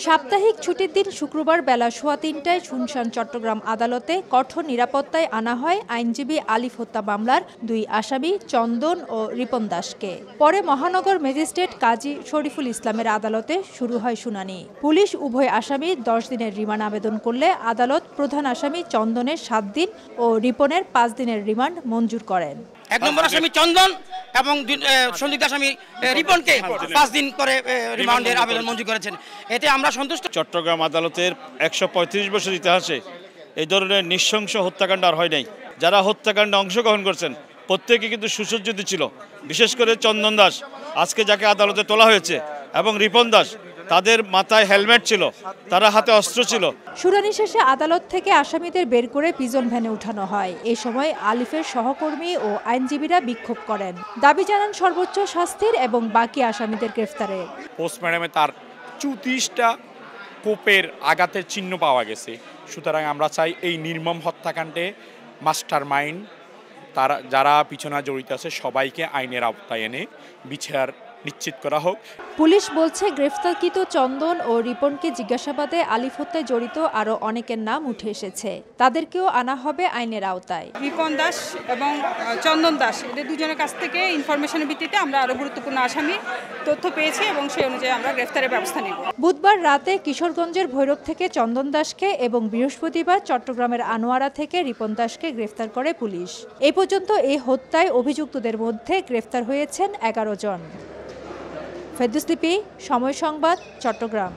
সাপ্তাহিক ছুটির দিন শুক্রবার বেলা 3:15টায় শুনশান চট্টগ্রাম আদালতে কঠোর নিরাপত্তায় আনা হয় আইনজীবী আলিফ হত্যা মামলার 2 আসামি চন্দন ও রিপন দাসকে। পরে মহানগর ম্যাজিস্ট্রেট কাজী শরীফুল ইসলামের আদালতে শুরু হয় শুনানি। পুলিশ উভয় আসামি 10 দিনের রিমান্ড আবেদন করলে আদালত প্রধান আসামি চন্দনের 7 দিন ও রিপনের 5 দিনের রিমান্ড মঞ্জুর করেন। 1 নম্বর আসামি চন্দন এবং সন্দিগ্ধ আসামি রিপনকে 5 দিন করে রিমান্ডের আবেদন মঞ্জুর করেছেন। এতে আমরা সন্তুষ্ট। চট্টগ্রাম আদালতের 135 বছর ইতিহাসে এই ধরনের নৃশংস হত্যাকাণ্ড আর হয় নাই। যারা হত্যাকাণ্ডে অংশগ্রহণ করছেন প্রত্যেকে কিন্তু সুসজ্জিত ছিল। বিশেষ করে চন্দন দাস আজকে যাকে আদালতে তোলা হয়েছে এবং রিপন দাস, তাদের মাথায় হেলমেট ছিল, তারা হাতে অস্ত্র ছিল। শুনানি শেষে আদালত থেকে আসামিদের বের করে পিজন ভ্যানে উঠানো হয়। এই সময় আলিফের সহকর্মী ও আইনজীবীরা বিক্ষোভ করেন। দাবি জানান সর্বোচ্চ শাস্তির এবং বাকি আসামিদের গ্রেফতারের। পোস্টমর্টমে তার 34টা কোপের আঘাতের চিহ্ন পাওয়া গেছে। সুতরাং আমরা চাই এই নির্মম হত্যাকাণ্ডে মাস্টার মাইন্ড যারা পিছনে জড়িত আছে সবাইকে আইনের আওতায় এনে বিচার নিশ্চিত করা হোক। পুলিশ বলছে গ্রেফতারকৃত চন্দন ও রিপনকে জিজ্ঞাসাবাদে আলিফ হত্যায় জড়িত আরও অনেকের নাম উঠে এসেছে। তাদেরকেও আনা হবে আইনের আওতায়। রিপন দাস এবং চন্দন দাস এদের দুজনের কাছ থেকে ইনফরমেশনের ভিত্তিতে আমরা আরও গুরুত্বপূর্ণ আসামি তথ্য পেয়েছি এবং সেই অনুযায়ী আমরা গ্রেফতারের ব্যবস্থা নেব। বুধবার রাতে কিশোরগঞ্জের ভৈরব থেকে চন্দন দাসকে এবং বৃহস্পতিবার চট্টগ্রামের আনোয়ারা থেকে রিপন দাসকে গ্রেফতার করে পুলিশ। এই পর্যন্ত এই হত্যায় অভিযুক্তদের মধ্যে গ্রেফতার হয়েছেন 11 জন। ফেরদৌস লিপি, সময় সংবাদ, চট্টগ্রাম।